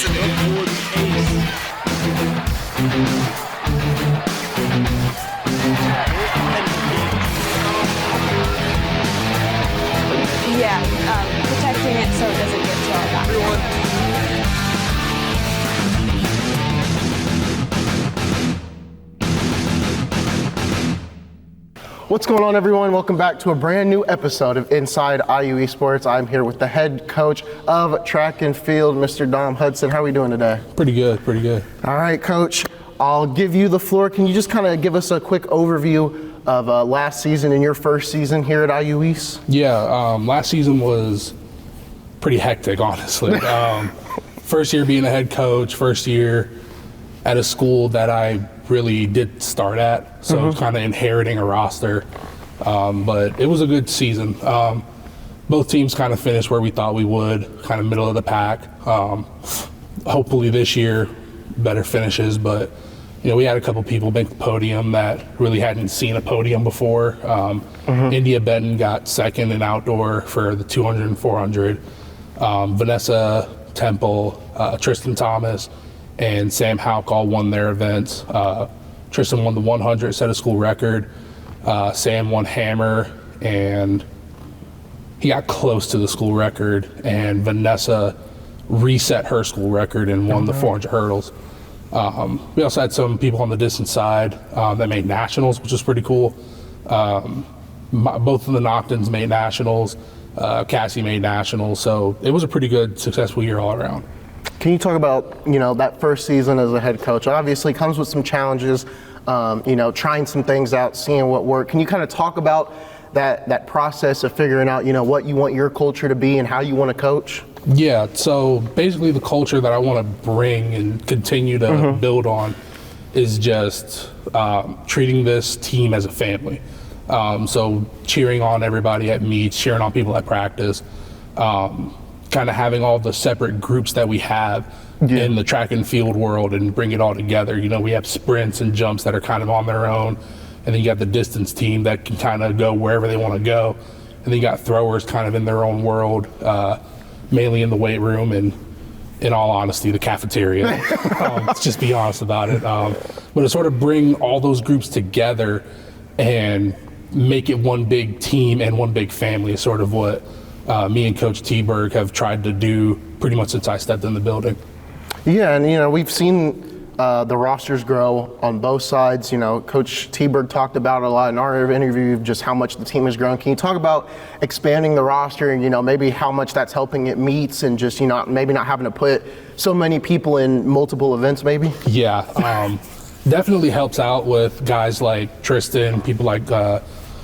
Yeah, protecting it so it doesn't get to our back. What's going on, everyone? Welcome back to a brand new episode of Inside IU Esports. I'm here with the head coach of track and field, Mr. Dom Hudson. How are we doing today? Pretty good, pretty good. All right, Coach, I'll give you the floor. Can you just kind of give us a quick overview of last season and your first season here at IU East? Yeah, last season was pretty hectic, honestly. First year being a head coach, first year at a school that I really did start at, so kind of inheriting a roster. But it was a good season. Both teams kind of finished where we thought we would, kind of middle of the pack. Hopefully this year, better finishes, but you know, we had a couple people make the podium that really hadn't seen a podium before. India Benton got second in outdoor for the 200 and 400. Vanessa Temple, Tristan Thomas, and Sam Houck all won their events. Tristan won the 100, set a school record. Sam won hammer, and he got close to the school record. And Vanessa reset her school record and won the 400 hurdles. We also had some people on the distance side that made nationals, which was pretty cool. Both of the Noctons made nationals. Cassie made nationals. So it was a pretty good, successful year all around. Can you talk about, you know, that first season as a head coach? Obviously comes with some challenges, you know, trying some things out, seeing what worked. Can you kind of talk about that process of figuring out, you know, what you want your culture to be and how you want to coach? Yeah, so basically the culture that I want to bring and continue to build on is just treating this team as a family. So cheering on everybody at meets, cheering on people at practice, kind of having all the separate groups that we have in the track and field world and bring it all together. You know, we have sprints and jumps that are kind of on their own, and then you got the distance team that can kind of go wherever they want to go, and then you got throwers kind of in their own world, mainly in the weight room and, in all honesty, the cafeteria. Let's just be honest about it. But to sort of bring all those groups together and make it one big team and one big family is sort of what me and Coach T-Berg have tried to do pretty much since I stepped in the building. Yeah, and you know, we've seen the rosters grow on both sides. You know, Coach T-Berg talked about a lot in our interview of just how much the team has grown. Can you talk about expanding the roster and, you know, maybe how much that's helping at meets and just, you know, maybe not having to put so many people in multiple events maybe? Yeah, definitely helps out with guys like Tristan, people like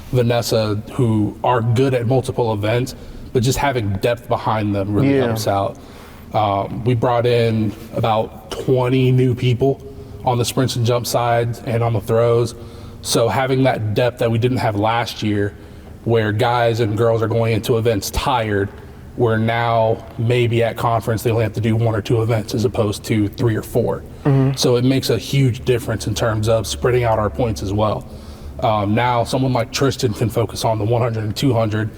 Vanessa, who are good at multiple events, but just having depth behind them really helps out. We brought in about 20 new people on the sprints and jump side and on the throws. So having that depth that we didn't have last year, where guys and girls are going into events tired, where now maybe at conference they only have to do 1 or 2 events as opposed to 3 or 4. So it makes a huge difference in terms of spreading out our points as well. Now someone like Tristan can focus on the 100 and 200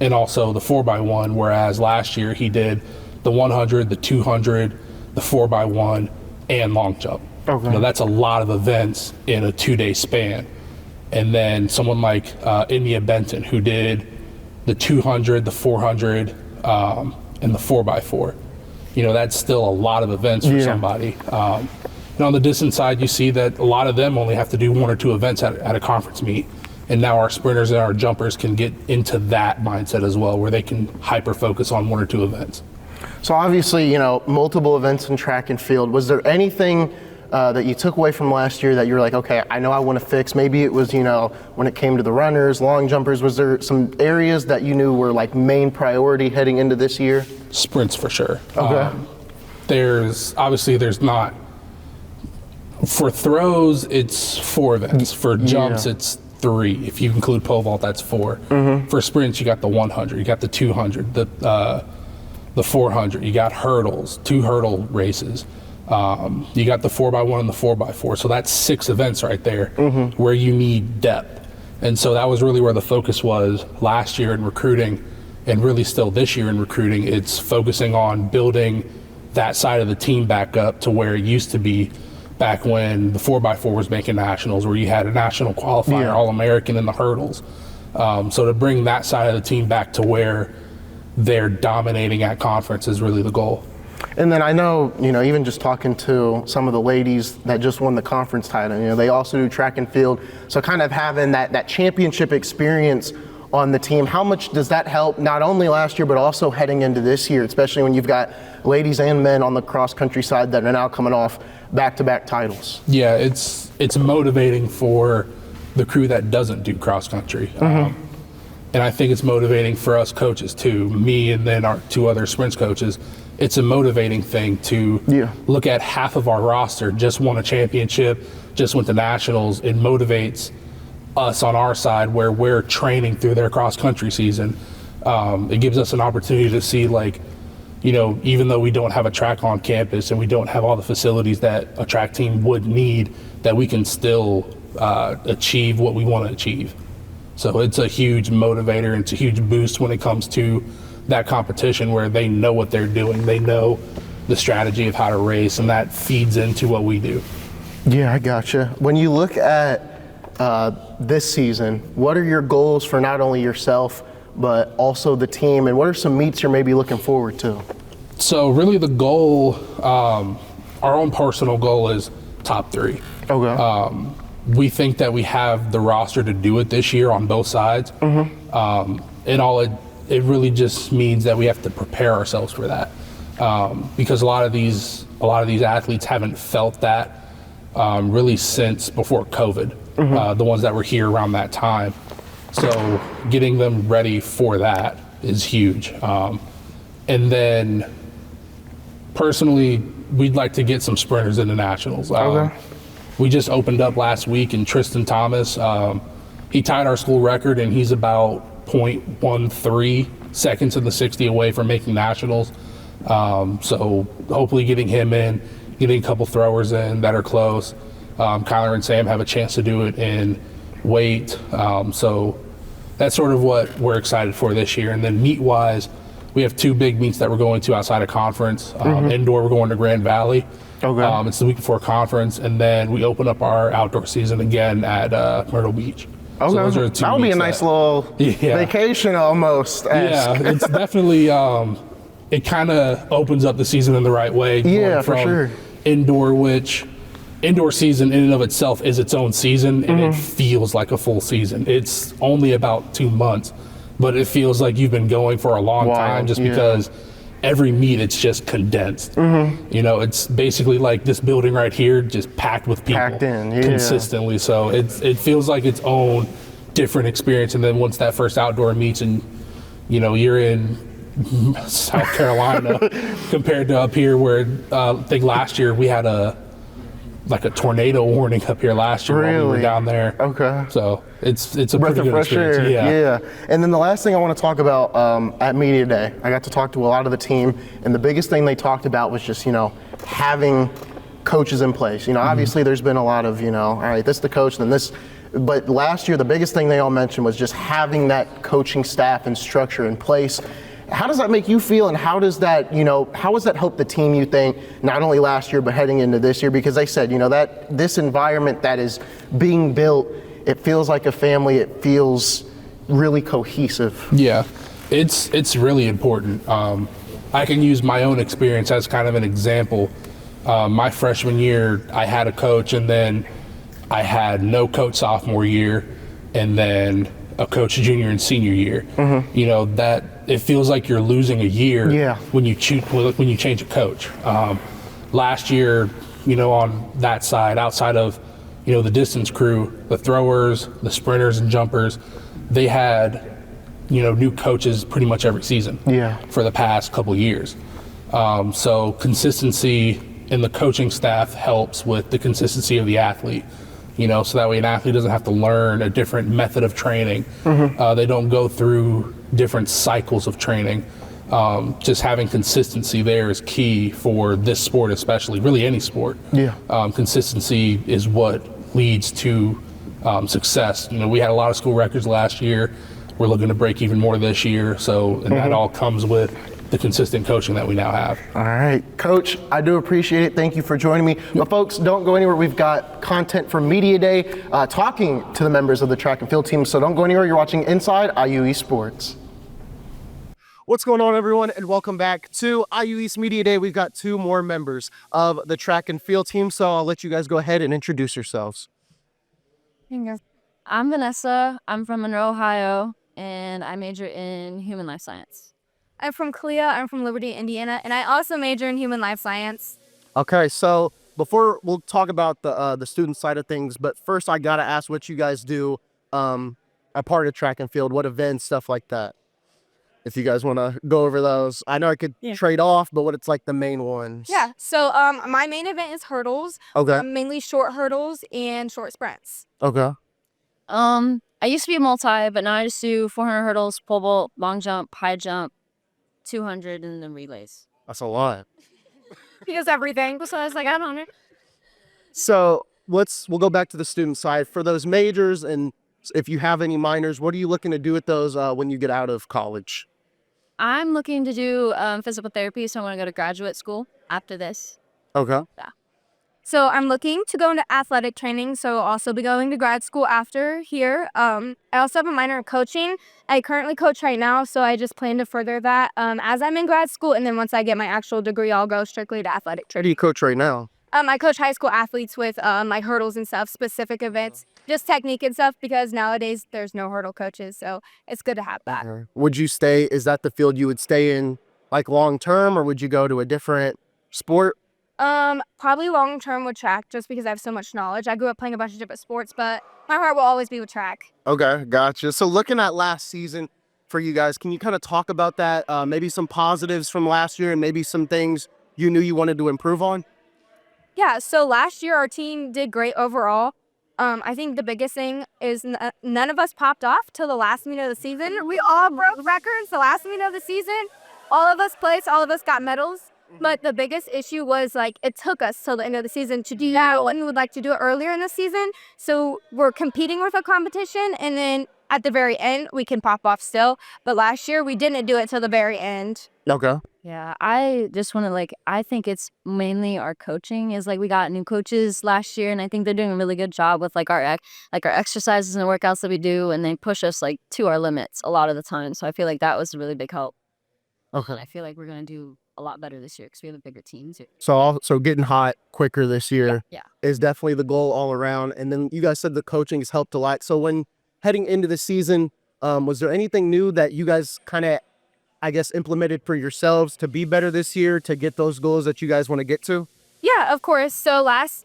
and also the 4x1, whereas last year he did the 100, the 200, the 4x1, and long jump. Okay. You know, that's a lot of events in a 2-day span. And then someone like India Benton, who did the 200, the 400, and the 4x4. You know, that's still a lot of events for somebody. And on the distance side, you see that a lot of them only have to do 1 or 2 events at a conference meet. And now our sprinters and our jumpers can get into that mindset as well, where they can hyper focus on 1 or 2 events. So obviously, you know, multiple events in track and field. Was there anything that you took away from last year that you were like, okay, I know I want to fix? Maybe it was, you know, when it came to the runners, long jumpers, was there some areas that you knew were like main priority heading into this year? Sprints for sure. Okay. There's not, for throws, it's 4 events. For jumps, it's 3. If you include pole vault, that's 4. For sprints, you got the 100, you got the 200, the 400, you got hurdles, 2 hurdle races. You got the 4x1 and the 4x4. So that's 6 events right there where you need depth. And so that was really where the focus was last year in recruiting, and really still this year in recruiting. It's focusing on building that side of the team back up to where it used to be back when the 4x4 was making nationals, where you had a national qualifier, Yeah. All-American in the hurdles. So to bring that side of the team back to where they're dominating at conference is really the goal. And then I know, even just talking to some of the ladies that just won the conference title, they also do track and field. So kind of having that championship experience on the team, how much does that help not only last year, but also heading into this year, especially when you've got ladies and men on the cross country side that are now coming off back-to-back titles? Yeah, it's motivating for the crew that doesn't do cross country. And I think it's motivating for us coaches too, me and then our 2 other sprints coaches. It's a motivating thing to look at half of our roster just won a championship, just went to nationals. It motivates us on our side where we're training through their cross country season. It gives us an opportunity to see, like, even though we don't have a track on campus and we don't have all the facilities that a track team would need, that we can still achieve what we want to achieve. So it's a huge motivator, and it's a huge boost when it comes to that competition where they know what they're doing. They know the strategy of how to race, and that feeds into what we do. Yeah, I gotcha. When you look at this season, what are your goals for not only yourself, but also the team, and what are some meets you're maybe looking forward to? So really the goal, our own personal goal is top 3. Okay. We think that we have the roster to do it this year on both sides. And all it really just means that we have to prepare ourselves for that. Because a lot of these athletes haven't felt that really since before COVID, the ones that were here around that time. So getting them ready for that is huge. And then personally, we'd like to get some sprinters into nationals. Okay. We just opened up last week, and Tristan Thomas, he tied our school record, and he's about 0.13 seconds in the 60 away from making nationals. So hopefully getting him in, getting a couple throwers in that are close. Kyler and Sam have a chance to do it in weight. So that's sort of what we're excited for this year. And then meet-wise, we have 2 big meets that we're going to outside of conference. Indoor, we're going to Grand Valley. Okay. It's the week before conference, and then we open up our outdoor season again at Myrtle Beach. Okay. So those are 2 That'll be a meets nice little vacation almost. Yeah, it's definitely, it kind of opens up the season in the right way. Yeah, for sure. Indoor season in and of itself is its own season, and it feels like a full season. It's only about 2 months, but it feels like you've been going for a long time just because every meet it's just condensed. It's basically like this building right here just packed with people, packed in, consistently. So it feels like its own different experience. And then once that first outdoor meets, and you're in South Carolina compared to up here, where I think last year we had a tornado warning up here last year while we were down there. Okay. So it's a breath pretty of good fresh experience. air. Yeah. And then the last thing I want to talk about at Media Day, I got to talk to a lot of the team, and the biggest thing they talked about was just, having coaches in place. Obviously there's been a lot of, all right, this is the coach, then this. But last year, the biggest thing they all mentioned was just having that coaching staff and structure in place. How does that make you feel, and how does that, how does that help the team, you think, not only last year but heading into this year? Because they said, that this environment that is being built, it feels like a family. It feels really cohesive. Yeah, it's really important. I can use my own experience as kind of an example. My freshman year, I had a coach, and then I had no coach sophomore year, and then a coach junior and senior year. That it feels like you're losing a year when you change a coach. Last year, on that side, outside of the distance crew, the throwers, the sprinters and jumpers, they had new coaches pretty much every season for the past couple years. So consistency in the coaching staff helps with the consistency of the athlete. So that way an athlete doesn't have to learn a different method of training. They don't go through different cycles of training. Just having consistency there is key for this sport, especially, really any sport. Consistency is what leads to success. We had a lot of school records last year. We're looking to break even more this year. So, and that all comes with the consistent coaching that we now have. All right, Coach, I do appreciate it. Thank you for joining me. But folks, don't go anywhere. We've got content from Media Day talking to the members of the track and field team. So don't go anywhere. You're watching Inside IU Esports. What's going on, everyone, and welcome back to IU East Media Day. We've got 2 more members of the track and field team, so I'll let you guys go ahead and introduce yourselves. I'm Vanessa. I'm from Monroe, Ohio, and I major in human life science. I'm from Clea. I'm from Liberty, Indiana, and I also major in human life science. Okay, so before we'll talk about the student side of things, but first I gotta ask what you guys do a part of track and field, what events, stuff like that. If you guys want to go over those, I know I could trade off, but what it's like the main ones. Yeah, so my main event is hurdles. Okay. Mainly short hurdles and short sprints. Okay. I used to be a multi, but now I just do 400 hurdles, pole vault, long jump, high jump, 200, and then relays. That's a lot. He does everything. So I was like, I don't know. So we'll go back to the student side for those majors, and if you have any minors, what are you looking to do with those when you get out of college? I'm looking to do physical therapy, so I'm going to go to graduate school after this. Okay. So I'm looking to go into athletic training, so I'll also be going to grad school after here. I also have a minor in coaching. I currently coach right now, so I just plan to further that as I'm in grad school, and then once I get my actual degree, I'll go strictly to athletic Where training. do you coach right now? I coach high school athletes with like hurdles and stuff, specific events, just technique and stuff, because nowadays there's no hurdle coaches, so it's good to have that. Would you stay, is that the field you would stay in like long term, or would you go to a different sport? Probably long term with track, just because I have so much knowledge. I grew up playing a bunch of different sports, but my heart will always be with track. Okay, gotcha. So looking at last season for you guys, can you kind of talk about that? Maybe some positives from last year and maybe some things you knew you wanted to improve on? Yeah, so last year our team did great overall. I think the biggest thing is none of us popped off till the last minute of the season. We all broke records the last minute of the season. All of us placed, all of us got medals. But the biggest issue was, like, it took us till the end of the season to do that, and we would like to do it earlier in the season. So we're competing with a competition, and then at the very end, we can pop off still. But last year, we didn't do it till the very end. Okay. Yeah, I just want to I think it's mainly our coaching is we got new coaches last year, and I think they're doing a really good job with our exercises and the workouts that we do, and they push us to our limits a lot of the time. So I feel like that was a really big help. Okay. And I feel like we're going to do a lot better this year because we have a bigger team too. So getting hot quicker this year Yeah. is definitely the goal all around. And then you guys said the coaching has helped a lot. So when heading into the season, was there anything new that you guys kind of, I guess, implemented for yourselves to be better this year, to get those goals that you guys want to get to? Yeah, of course. So last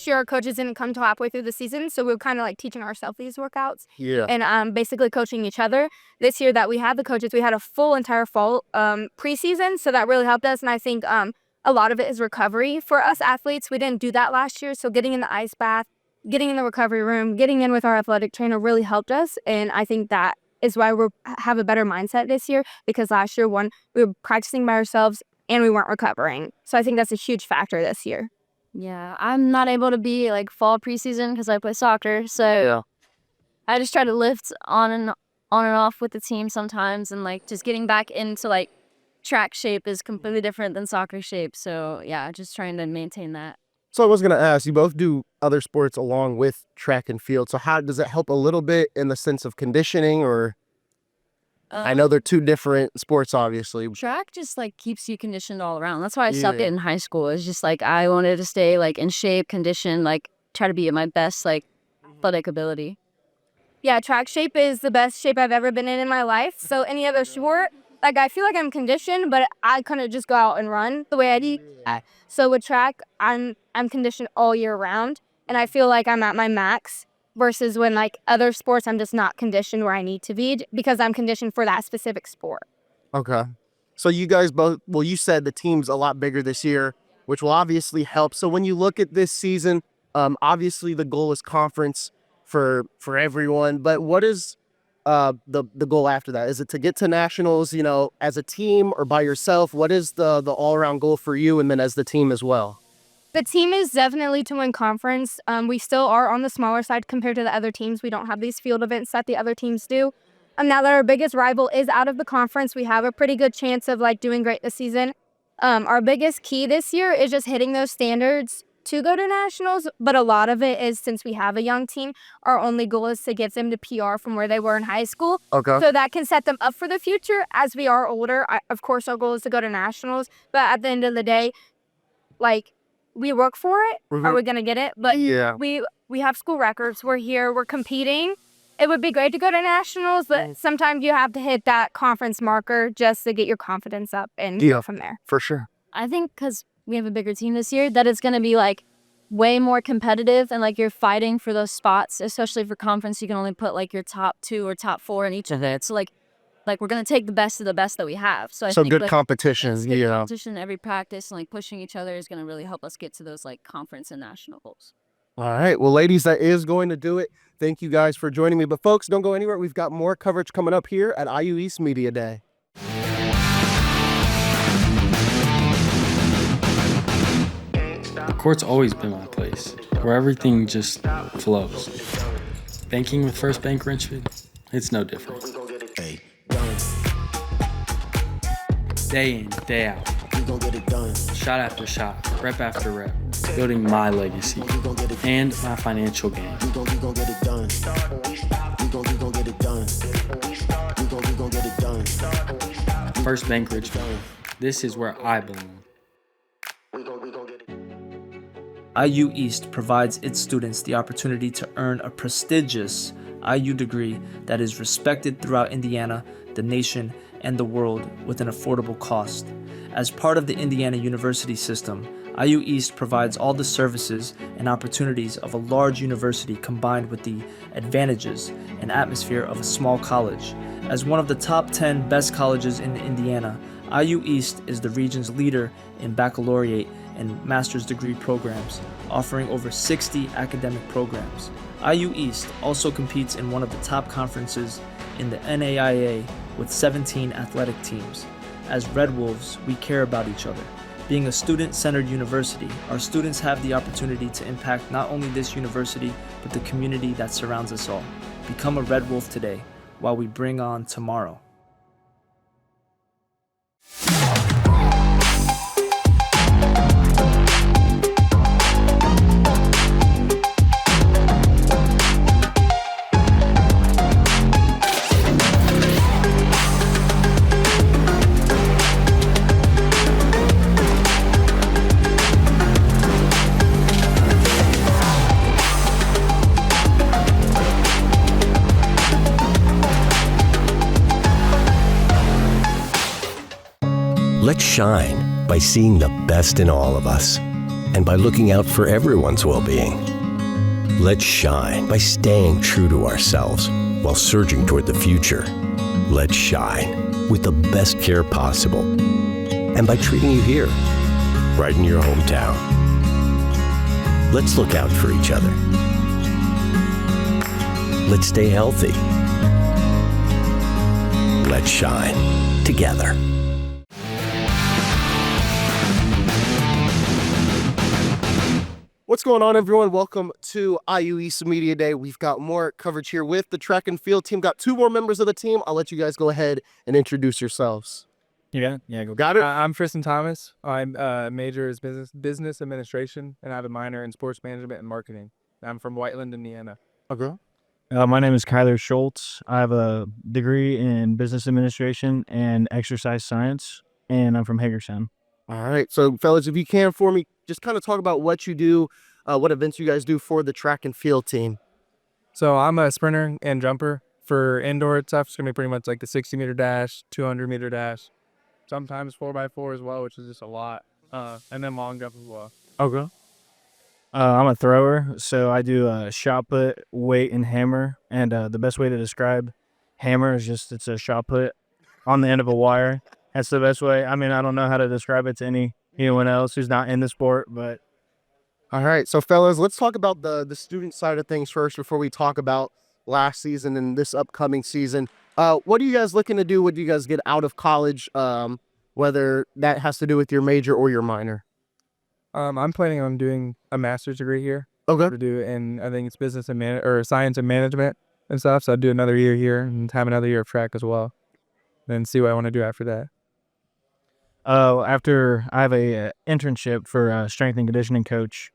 year, our coaches didn't come till halfway through the season, so we were kind of teaching ourselves these workouts. Yeah. And basically coaching each other. This year that we had the coaches, we had a full entire fall preseason, so that really helped us. And I think a lot of it is recovery for us athletes. We didn't do that last year, so getting in the ice bath, getting in the recovery room, getting in with our athletic trainer really helped us. And I think that is why we have a better mindset this year, because last year, we were practicing by ourselves and we weren't recovering. So I think that's a huge factor this year. Yeah, I'm not able to be fall preseason because I play soccer. So I just try to lift on and off with the team sometimes, and just getting back into track shape is completely different than soccer shape. So yeah, just trying to maintain that. So I was going to ask, you both do other sports along with track and field. So how does it help a little bit in the sense of conditioning, or I know they're two different sports, obviously. Track just keeps you conditioned all around. That's why I stopped it in high school. It's just I wanted to stay in shape, conditioned, try to be at my best athletic ability. Yeah, track shape is the best shape I've ever been in my life. So any other sport, I feel like I'm conditioned, but I kind of just go out and run the way I do. So with track, I'm conditioned all year round, and I feel like I'm at my max. Versus when other sports, I'm just not conditioned where I need to be because I'm conditioned for that specific sport. Okay. So you guys both, well, you said the team's a lot bigger this year, which will obviously help. So when you look at this season, obviously the goal is conference for everyone, but what is the goal after that? Is it to get to nationals, as a team or by yourself? What is the all-around goal for you and then as the team as well? The team is definitely to win conference. We still are on the smaller side compared to the other teams. We don't have these field events that the other teams do. Now that our biggest rival is out of the conference, we have a pretty good chance of like doing great this season. Our biggest key this year is just hitting those standards to go to nationals, but a lot of it is since we have a young team, our only goal is to get them to PR from where they were in high school. Okay. So that can set them up for the future as we are older. Of course, our goal is to go to nationals, but at the end of the day, like we work for it. Are we gonna get it? But Yeah. we have school records. We're here. We're competing. It would be great to go to nationals, but sometimes you have to hit that conference marker just to get your confidence up and go from there. For sure. I think because we have a bigger team this year, that it's going to be like way more competitive and like you're fighting for those spots, especially for conference. You can only put like your top 2 or top 4 in each of it. So like we're going to take the best of the best that we have. So I think good like, competition. good Yeah. competition every practice and like pushing each other is going to really help us get to those like conference and national goals. All right. Well, ladies, that is going to do it. Thank you guys for joining me. But folks, don't go anywhere. We've got more coverage coming up here at IU East Media Day. The court's always been my place, where everything just flows. Banking with First Bank Richmond, it's no different. Day in, day out. Shot after shot, rep after rep, building my legacy and my financial gain. First Bank Richmond, this is where I belong. IU East provides its students the opportunity to earn a prestigious IU degree that is respected throughout Indiana, the nation, and the world with an affordable cost. As part of the Indiana University system, IU East provides all the services and opportunities of a large university combined with the advantages and atmosphere of a small college. As one of the top 10 best colleges in Indiana, IU East is the region's leader in baccalaureate and master's degree programs, offering over 60 academic programs. IU East also competes in one of the top conferences in the NAIA with 17 athletic teams. As Red Wolves, we care about each other. Being a student-centered university, our students have the opportunity to impact not only this university, but the community that surrounds us all. Become a Red Wolf today, while we bring on tomorrow. Let's shine by seeing the best in all of us and by looking out for everyone's well-being. Let's shine by staying true to ourselves while surging toward the future. Let's shine with the best care possible and by treating you here, right in your hometown. Let's look out for each other. Let's stay healthy. Let's shine together. What's going on, everyone? Welcome to IU East Media Day. We've got more coverage here with the track and field team. Got 2 more members of the team. I'll let you guys go ahead and introduce yourselves. Yeah, go. Got it? I'm Tristan Thomas. I'm major is business administration, and I have a minor in sports management and marketing. I'm from Whiteland, Indiana. Okay. My name is Kyler Schultz. I have a degree in business administration and exercise science, and I'm from Hagerstown. All right. So, fellas, if you can for me, just kind of talk about what you do, what events you guys do for the track and field team. So I'm a sprinter and jumper. For indoor stuff, it's going to be pretty much like the 60-meter dash, 200-meter dash, sometimes 4x4 as well, which is just a lot, and then long jump as well. Okay. I'm a thrower, so I do shot put, weight, and hammer. And the best way to describe hammer is just it's a shot put on the end of a wire. That's the best way. I mean, I don't know how to describe it to anyone else who's not in the sport, but. All right. So, fellas, let's talk about the student side of things first before we talk about last season and this upcoming season. What are you guys looking to do? What do you guys get out of college, whether that has to do with your major or your minor? I'm planning on doing a master's degree here. Okay. To do, and I think it's business and or science and management and stuff. So I'd do another year here and have another year of track as well. Then see what I want to do after that. After I have a internship for a strength and conditioning coach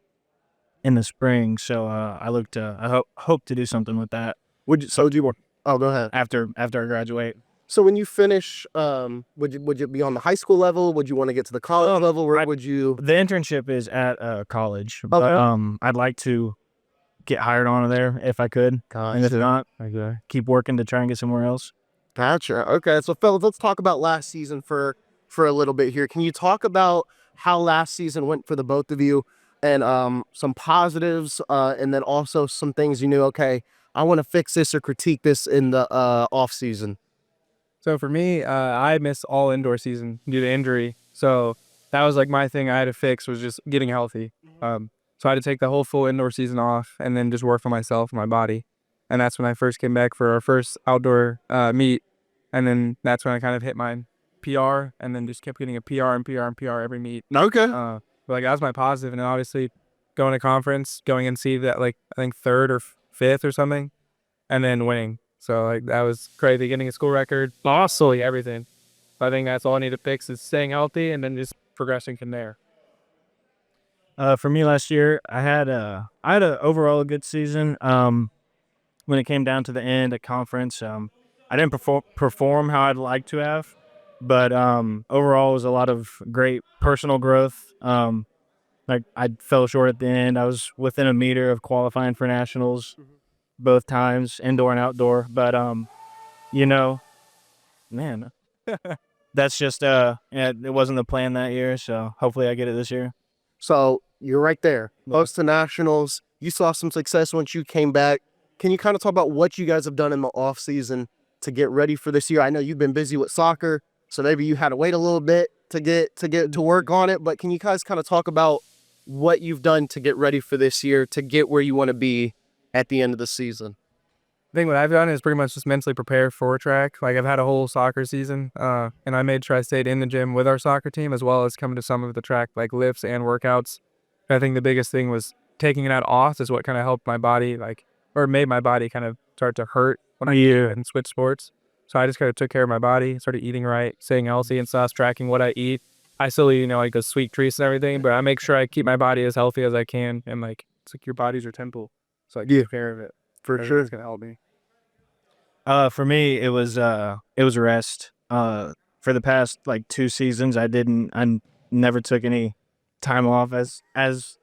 in the spring, so I hope to do something with that. Do you want? Oh, go ahead. After I graduate. So when you finish, would you be on the high school level? Would you want to get to the college level? Where would you? The internship is at college, but I'd like to get hired on there if I could. And if not, keep working to try and get somewhere else. Gotcha. Okay, so fellas, let's talk about last season for a little bit here. Can you talk about how last season went for the both of you, and some positives, and then also some things you knew? Okay, I want to fix this or critique this in the off season. So for me, I missed all indoor season due to injury. So that was like my thing I had to fix, was just getting healthy. So I had to take the whole full indoor season off and then just work on myself and my body. And that's when I first came back for our first outdoor meet. And then that's when I kind of hit my PR, and then just kept getting a PR and PR and PR every meet. Okay. But like that was my positive. And then obviously going to conference, going and see that, like, I think 3rd or 5th or something, and then winning. So like that was crazy, getting a school record, absolutely everything. I think that's all I need to fix, is staying healthy and then just progressing from there. For me last year, I had a overall good season. When it came down to the end at conference, I didn't perform how I'd like to have, but overall it was a lot of great personal growth. Like I fell short at the end. I was within a meter of qualifying for nationals both times, indoor and outdoor. But man, that's just it wasn't the plan that year. So hopefully I get it this year. So you're right there, close to nationals. You saw some success once you came back. Can you kind of talk about what you guys have done in the off season to get ready for this year? I know you've been busy with soccer, so maybe you had to wait a little bit to get to work on it. But can you guys kind of talk about what you've done to get ready for this year, to get where you want to be at the end of the season? I think what I've done is pretty much just mentally prepare for track. Like I've had a whole soccer season, and I made sure I stayed in the gym with our soccer team, as well as coming to some of the track like lifts and workouts. I think the biggest thing was taking it out off is what kind of helped my body, or made my body kind of start to hurt when I do and switch sports. So I just kind of took care of my body, started eating right, staying healthy and stuff, tracking what I eat. I still eat, like a sweet treats and everything, but I make sure I keep my body as healthy as I can. And it's like your body's your temple. So I take care of it. For sure. It's going to help me. For me, it was rest. For the past 2 seasons, I never took any time off as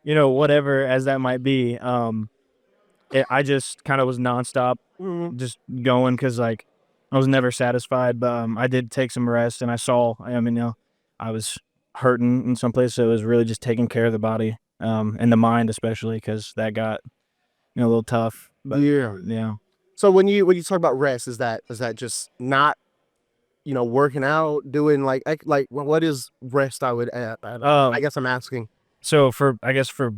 whatever as that might be. I just kind of was nonstop, just going, because I was never satisfied. But I did take some rest, and I saw, I was hurting in some places. So it was really just taking care of the body, and the mind especially, because that got a little tough. But yeah. So when you talk about rest, is that just not working out, doing what is rest? I would add. I guess I'm asking. So for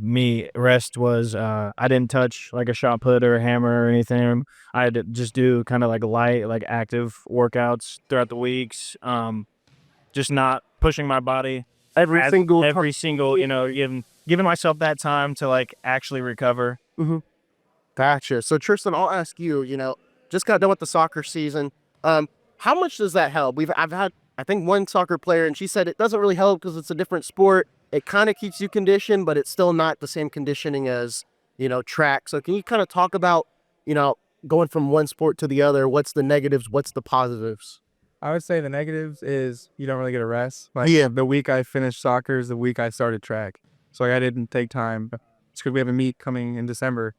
me, rest was I didn't touch like a shot put or a hammer or anything. I had to just do kind of light, active workouts throughout the weeks. Just not pushing my body every single, giving myself that time to actually recover. Mm-hmm. Gotcha. So Tristan, I'll ask you. Just got done with the soccer season. How much does that help? I've had, I think, one soccer player, and she said it doesn't really help because it's a different sport. It kind of keeps you conditioned, but it's still not the same conditioning as, track. So can you kind of talk about, going from one sport to the other? What's the negatives? What's the positives? I would say the negatives is you don't really get a rest. The week I finished soccer is the week I started track. So I didn't take time. It's because we have a meet coming in December.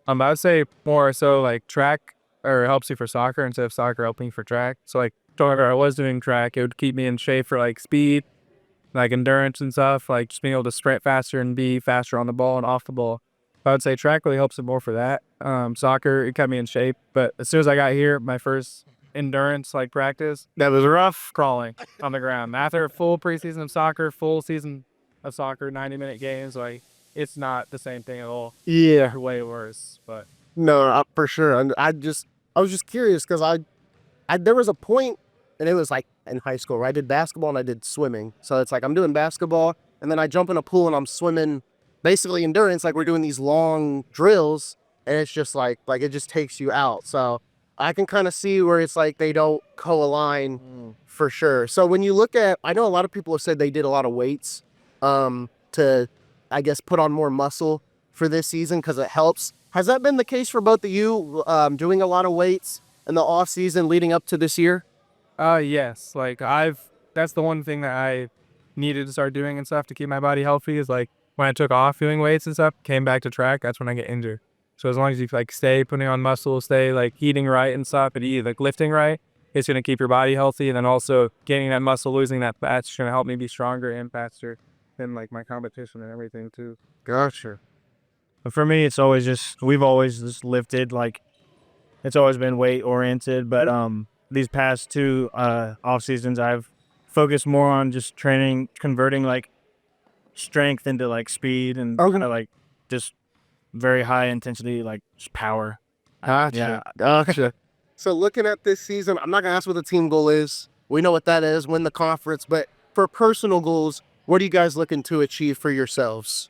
I would say more so track helps you for soccer instead of soccer helping for track. So whenever I was doing track, it would keep me in shape for speed, endurance and stuff, just being able to sprint faster and be faster on the ball and off the ball. I would say track really helps it more for that. Soccer, it kept me in shape. But as soon as I got here, my first endurance practice, that was rough, crawling on the ground. After a full preseason of soccer, full season of soccer, 90-minute games, it's not the same thing at all. Yeah. Way worse, but. No, for sure. And I was just curious because I there was a point, and it was in high school where I did basketball and I did swimming. So it's I'm doing basketball and then I jump in a pool and I'm swimming, basically endurance, we're doing these long drills. and it's just like it just takes you out. So I can kind of see where it's like they don't co-align for sure. So when you look at, I know a lot of people have said they did a lot of weights to, I guess, put on more muscle for this season because it helps. Has that been the case for both of you, doing a lot of weights in the off season leading up to this year? Yes. Like that's the one thing that I needed to start doing and stuff to keep my body healthy is like when I took off doing weights and stuff, came back to track, that's when I get injured. So as long as you like stay putting on muscle, stay like eating right and stuff, and eat like lifting right, it's gonna keep your body healthy. And then also gaining that muscle, losing that fat, is gonna help me be stronger and faster than like my competition and everything too. Gotcha. But for me, it's always we've always just lifted, like it's always been weight oriented. But these past 2 off seasons, I've focused more on just training, converting like strength into like speed and kind of like just very high intensity, like just power. Gotcha. Gotcha. So looking at this season, I'm not gonna ask what the team goal is. We know what that is, win the conference. But for personal goals, what are you guys looking to achieve for yourselves?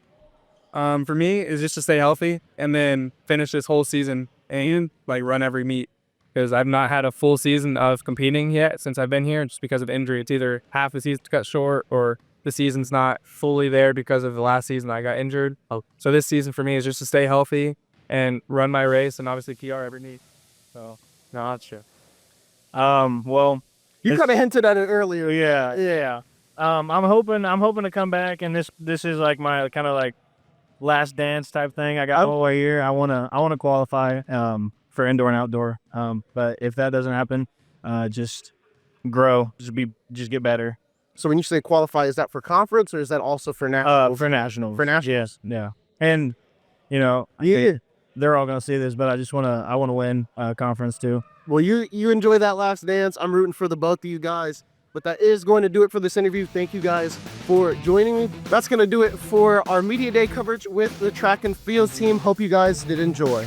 For me, is just to stay healthy and then finish this whole season and like run every meet. Because I've not had a full season of competing yet since I've been here, just because of injury. It's either half the season cut short or the season's not fully there because of the last season I got injured. So this season for me is just to stay healthy and run my race and obviously PR every meet. So, Gotcha. Well, You kind of hinted at it earlier. yeah. I'm hoping to come back, and this is like my kind of like last dance type thing. I got all year. I wanna qualify for indoor and outdoor. But if that doesn't happen, just grow, just get better. So when you say qualify, is that for conference or is that also for national? For nationals. For nationals? Yes, yeah. And they're all gonna see this, but I wanna win conference too. Well, you enjoy that last dance. I'm rooting for the both of you guys. But that is going to do it for this interview. Thank you guys for joining me. That's going to do it for our Media Day coverage with the track and field team. Hope you guys did enjoy.